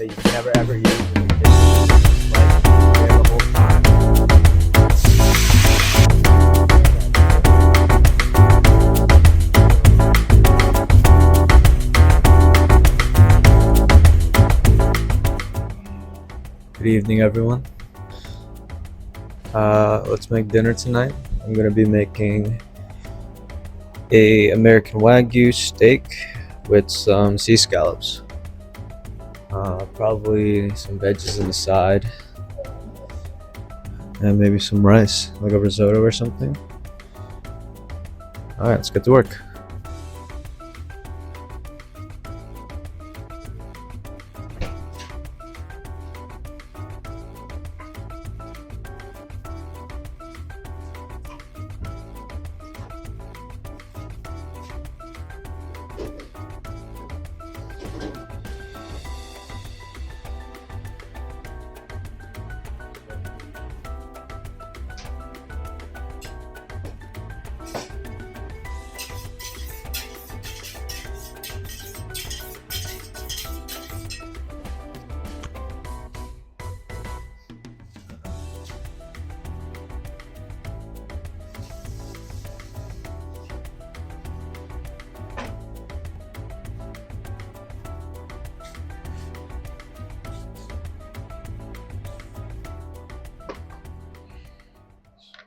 that you can never ever use in the kitchen, like there the whole time. Good evening, everyone. Let's make dinner tonight. I'm gonna be making a American Wagyu steak with some sea scallops. Probably some veggies on the side, and maybe some rice, like a risotto or something. All right, let's get to work.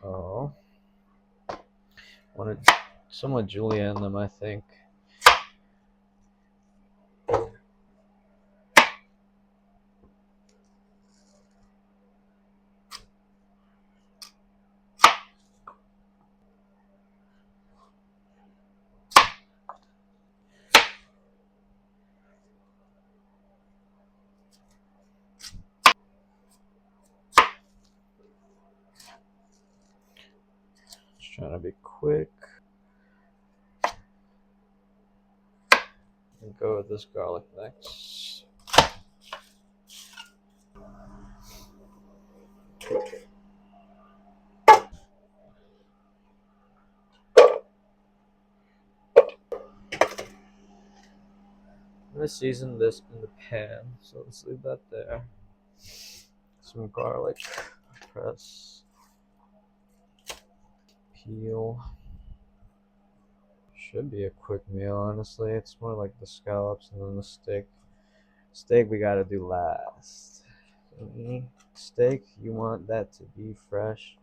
Oh, wanted somewhat julienne them, I think. Just trying to be quick. And go with this garlic next. I'm gonna season this in the pan, so let's leave that there. Some garlic press, peel. Should be a quick meal, honestly. It's more like the scallops and then the steak. Steak we gotta do last. Steak, you want that to be fresh.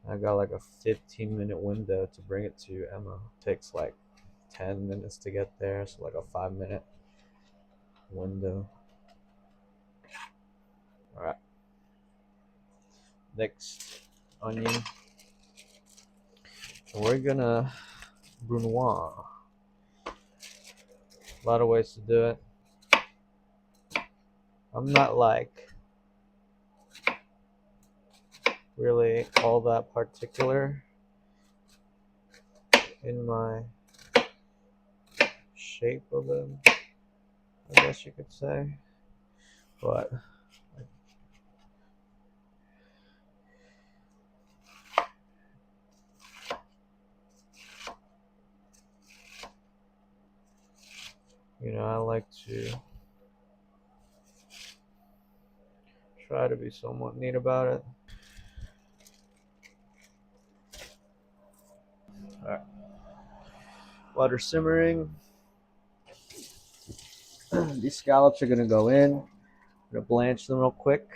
I got like a 15-minute window to bring it to Emma. Takes like 10 minutes to get there, so like a 5-minute window. Alright. Next, onion. And we're gonna brunoise. A lot of ways to do it. I'm not like really all that particular in my shape of them, I guess you could say, but I like to try to be somewhat neat about it. Alright. Water simmering. These scallops are gonna go in. I'm gonna blanch them real quick.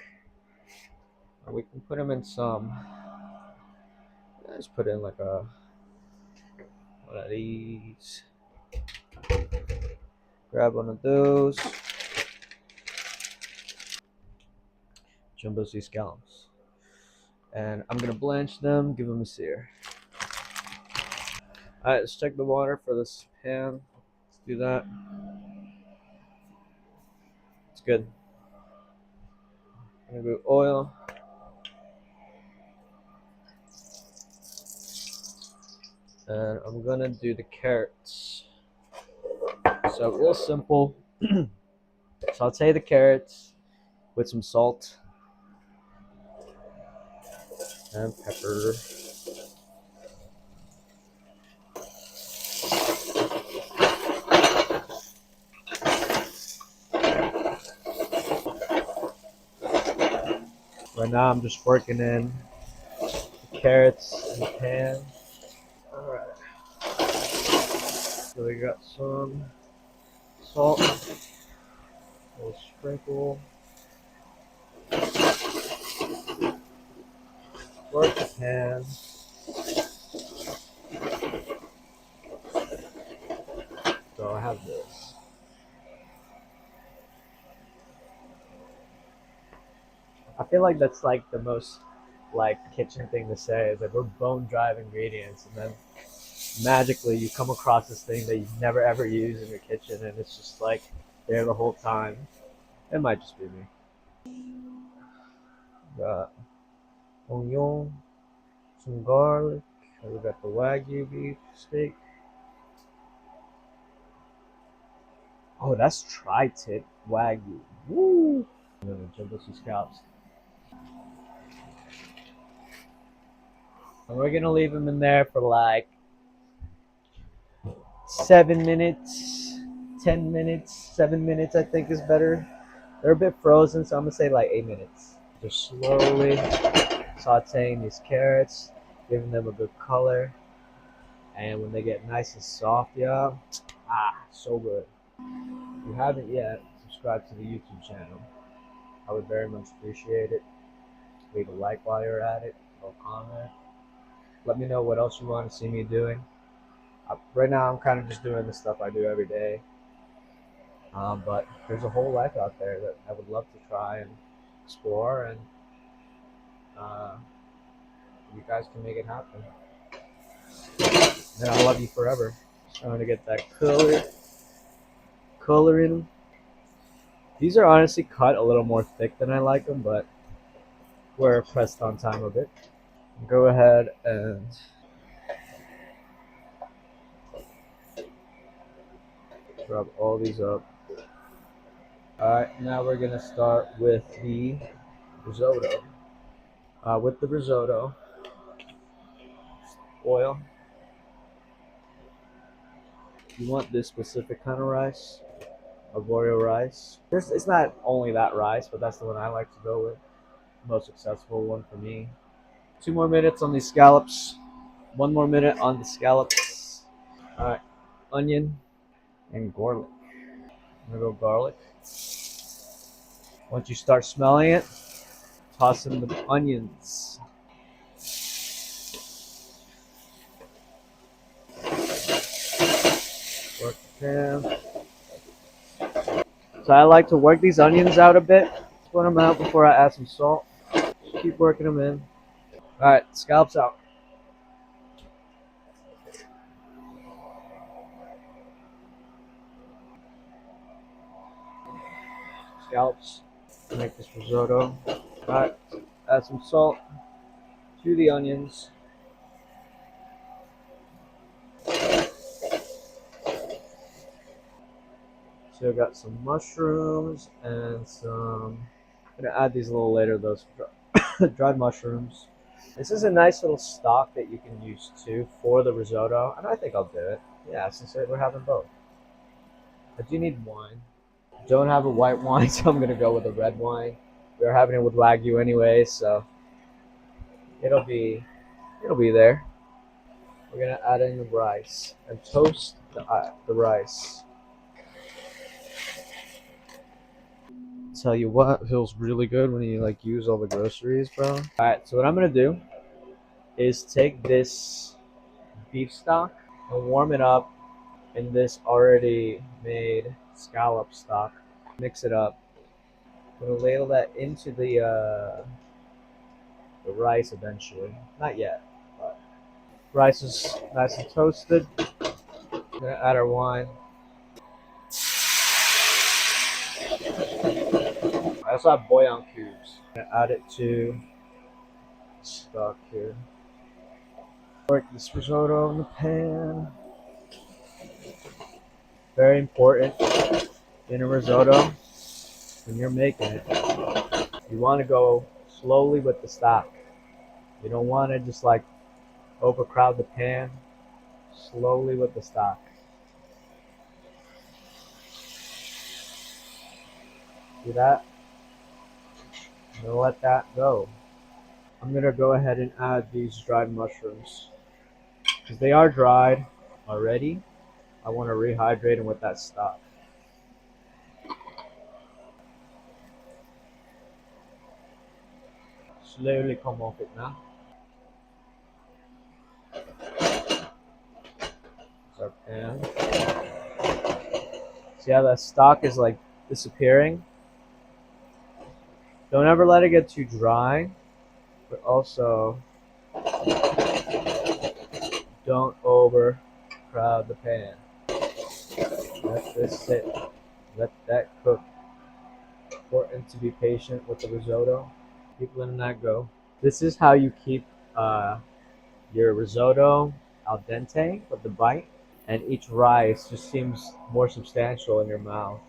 Or we can put them in some. Let's put in like one of these. Grab one of those. Jumbo sea scallops. And I'm gonna blanch them, give them a sear. Alright, let's check the water for this pan. Let's do that. It's good. I'm gonna do oil. And I'm gonna do the carrots. So real simple. Saute the carrots with some salt and pepper. Right now I'm just working in the carrots in the pan. Alright, so we got some salt, a little sprinkle, work the pan. So I have this. I feel like that's like the most like kitchen thing to say is that we're bone dry ingredients, and then magically you come across this thing that you've never ever used in your kitchen, and it's just like there the whole time. It might just be me. Got onion, some garlic. We got the Wagyu beef steak. Oh, that's tri-tip Wagyu. Woo! And then the jumbo some scallops. And we're gonna leave them in there for like 7 minutes, 10 minutes, 7 minutes. I think is better. They're a bit frozen, so I'm gonna say like 8 minutes. Just slowly sauteing these carrots, giving them a good color, and when they get nice and soft, yeah, so good. If you haven't yet, subscribe to the YouTube channel. I would very much appreciate it. Leave a like while you're at it, or comment. Let me know what else you want to see me doing. Right now, I'm kind of just doing the stuff I do every day. But there's a whole life out there that I would love to try and explore, and uh, you guys can make it happen. And I love you forever. Trying to get that color in them. These are honestly cut a little more thick than I like them, but we're pressed on time a bit. Go ahead and rub all these up. Alright, now we're gonna start with the risotto. With the risotto, oil. You want this specific kind of rice, arborio rice. It's not only that rice, but that's the one I like to go with. Most successful one for me. 2 more minutes on these scallops. 1 more minute on the scallops. Alright, onion and garlic. I'm gonna go garlic. Once you start smelling it, toss in the onions. Work the pan. So I like to work these onions out a bit. Put them out before I add some salt. Just keep working them in. Alright, scallops out. Scallops to make this risotto. Alright, add some salt to the onions. So I've got some mushrooms and some. I'm gonna add these a little later. Those dried mushrooms. This is a nice little stock that you can use too for the risotto, and I think I'll do it. Yeah, since we're having both. I do need wine. Don't have a white wine, so I'm gonna go with a red wine. We're having it with Wagyu anyway, so it'll be there. We're gonna add in the rice and toast the rice. Tell you what, feels really good when you like use all the groceries, bro. All right, so what I'm gonna do is take this beef stock and warm it up in this already made scallop stock. Mix it up. I'm gonna ladle that into the rice eventually. Not yet, but rice is nice and toasted. I'm gonna add our wine. I also have bouillon cubes. I'm gonna add it to the stock here. Work this risotto in the pan. Very important in a risotto when you're making it. You want to go slowly with the stock. You don't want to just like overcrowd the pan. Slowly with the stock. See that? I'm gonna let that go. I'm gonna go ahead and add these dried mushrooms because they are dried already. I want to rehydrate them with that stock. Slowly come off it now. It's our pan. See how that stock is like disappearing? Don't ever let it get too dry, but also don't overcrowd the pan. Let this sit. Let that cook. Important to be patient with the risotto. Keep letting that go. This is how you keep uh, your risotto al dente with the bite, and each rice just seems more substantial in your mouth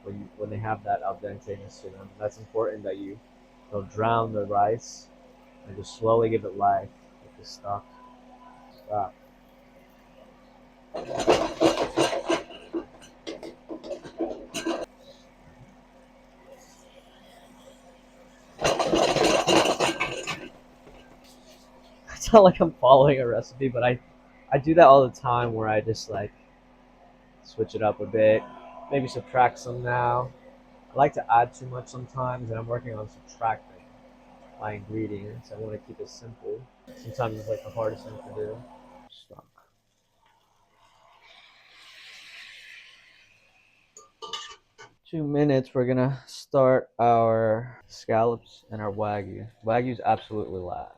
when they have that al denteness to them. That's important that you don't drown the rice and just slowly give it life with the stock. Stop. It's not like I'm following a recipe, but I do that all the time where I just like switch it up a bit, maybe subtract some now. I like to add too much sometimes, and I'm working on subtracting my ingredients. I want to keep it simple. Sometimes it's like the hardest thing to do. Stock. 2 minutes, we're gonna start our scallops and our wagyu. Wagyu's absolutely last.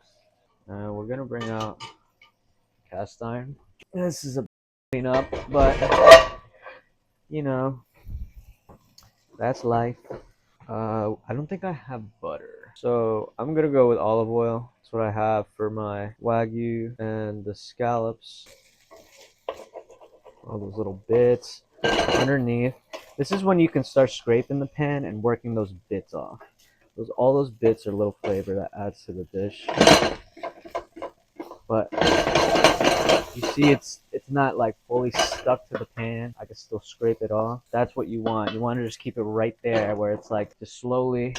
And we're gonna bring out cast iron. This is a cleanup, but you know, that's life. I don't think I have butter. So I'm gonna go with olive oil. That's what I have for my wagyu and the scallops. All those little bits underneath. This is when you can start scraping the pan and working those bits off. All those bits are a little flavor that adds to the dish. But you see it's not like fully stuck to the pan. I can still scrape it off. That's what you want. You want to just keep it right there where it's like just slowly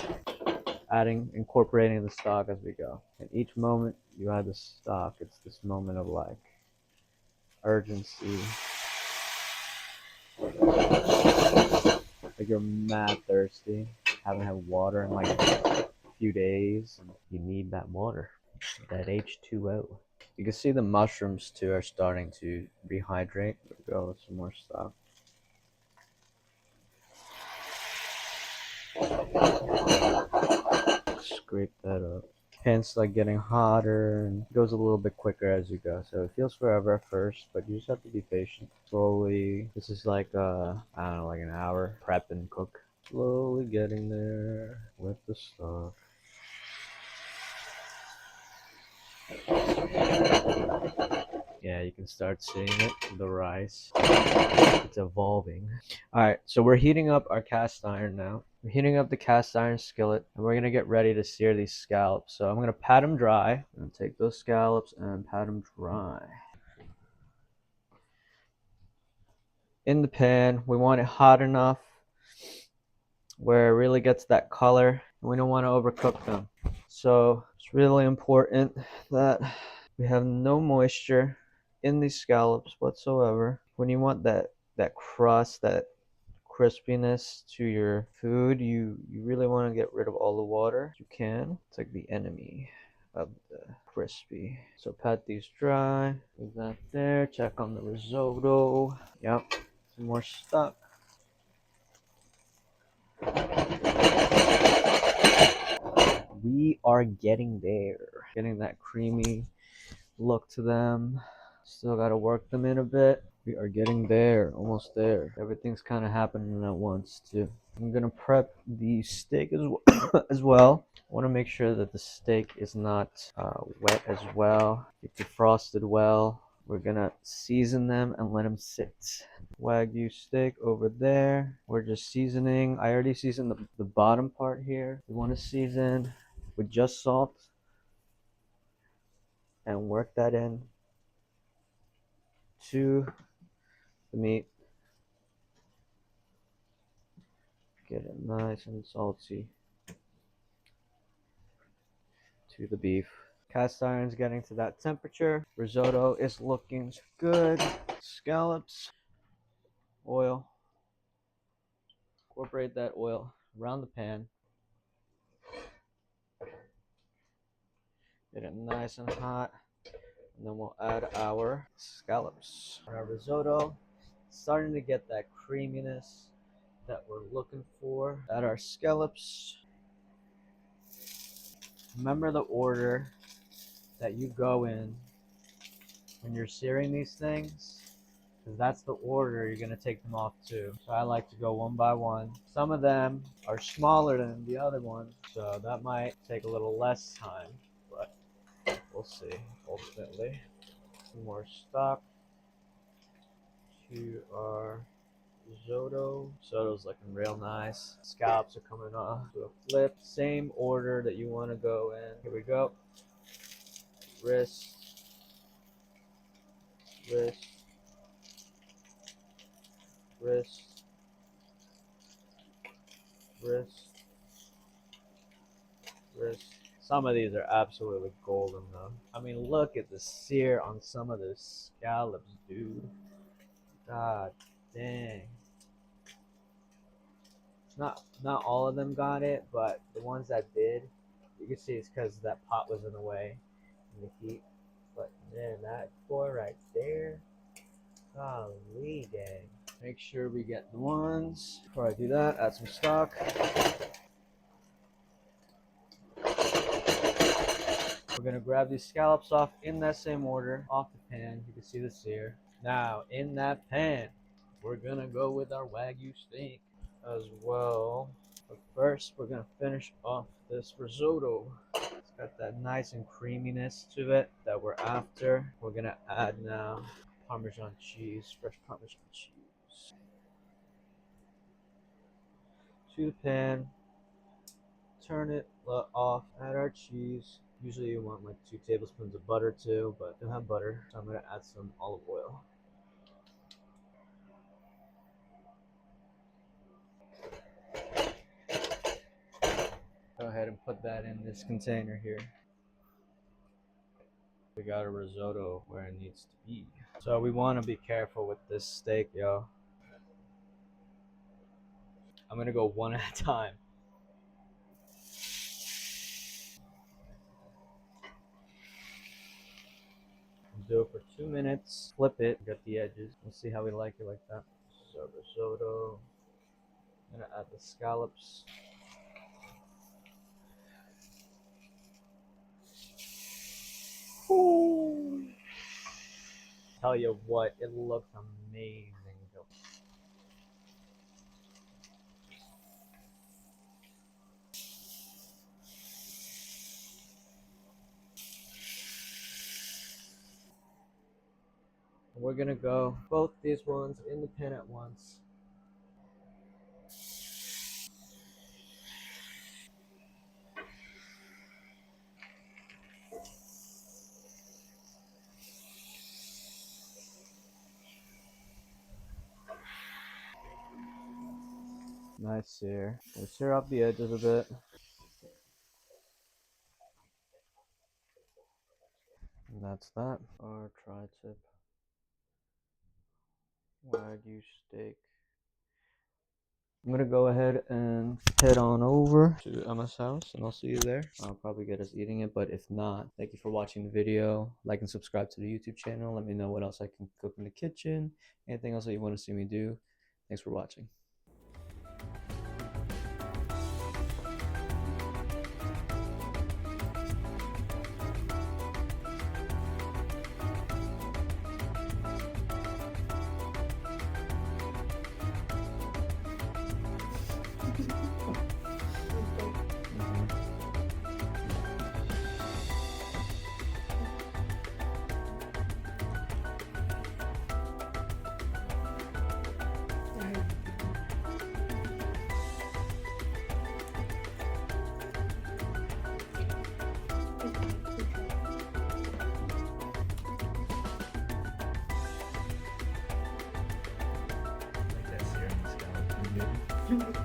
incorporating the stock as we go. And each moment you add the stock, it's this moment of like urgency. Like you're mad thirsty, haven't had water in like a few days, and you need that water, that H2O. You can see the mushrooms too are starting to rehydrate. There we go with some more stuff. Scrape that up. Pan's like getting hotter and goes a little bit quicker as you go. So it feels forever at first, but you just have to be patient. Slowly, this is like I don't know, like an hour prep and cook. Slowly getting there with the stuff. Yeah, you can start seeing it, the rice. It's evolving. Alright, so we're heating up our cast iron now. We're heating up the cast iron skillet, and we're going to get ready to sear these scallops. So I'm going to pat them dry. I'm going to take those scallops and pat them dry. In the pan, we want it hot enough where it really gets that color. We don't want to overcook them. So it's really important that we have no moisture in these scallops whatsoever. When you want that crust, that crispiness to your food, you really want to get rid of all the water you can. It's like the enemy of the crispy. So pat these dry, leave that there. Check on the risotto. Yep, some more stuff. We are getting there, getting that creamy look to them. Still got to work them in a bit. We are getting there, almost there. Everything's kind of happening at once too. I'm gonna prep the steak as well. I want to make sure that the steak is not wet as well. Get defrosted well. We're gonna season them and let them sit. Wagyu steak over there. We're just seasoning. I already seasoned the bottom part here. We want to season with just salt and work that in to the meat. Get it nice and salty to the beef. Cast iron's getting to that temperature. Risotto is looking good. Scallops, oil. Incorporate that oil around the pan. Get it nice and hot. And then we'll add our scallops. Our risotto, starting to get that creaminess that we're looking for. Add our scallops. Remember the order that you go in when you're searing these things, because that's the order you're gonna take them off to. So I like to go one by one. Some of them are smaller than the other ones, so that might take a little less time, but we'll see ultimately. Some more stock to our risotto. Risotto's looking real nice. Scallops are coming off to a flip. Same order that you want to go in. Here we go. Wrist, wrist, wrist, wrist, wrist. Some of these are absolutely golden though. I mean, look at the sear on some of those scallops, dude. God dang. Not all of them got it, but the ones that did, you can see it's because that pot was in the way in the heat. But man, that boy right there, golly dang. Make sure we get the ones. Before I do that, add some stock. We're gonna grab these scallops off in that same order, off the pan. You can see the sear. Now, in that pan, we're gonna go with our Wagyu steak as well. But first, we're gonna finish off this risotto. It's got that nice and creaminess to it that we're after. We're gonna add now Parmesan cheese, fresh Parmesan cheese to the pan. Turn it off. Add our cheese. Usually you want like 2 tablespoons of butter too, but I don't have butter, so I'm gonna add some olive oil. Go ahead and put that in this container here. We got a risotto where it needs to be. So we want to be careful with this steak, yo. I'm gonna go one at a time. Do it for 2 minutes. Flip it, get the edges. We'll see how we like it like that. So risotto. I'm gonna add the scallops. Ooh. Tell you what, it looks amazing. We're gonna go both these ones in the pan at once. Nice sear. We'll sear off the edges a bit. And that's that. Our tri-tip Wagyu steak. I'm gonna go ahead and head on over to Emma's house and I'll see you there. I'll probably get us eating it, but if not, thank you for watching the video. Like and subscribe to the YouTube channel. Let me know what else I can cook in the kitchen. Anything else that you want to see me do. Thanks for watching. Like that sear in the scallop.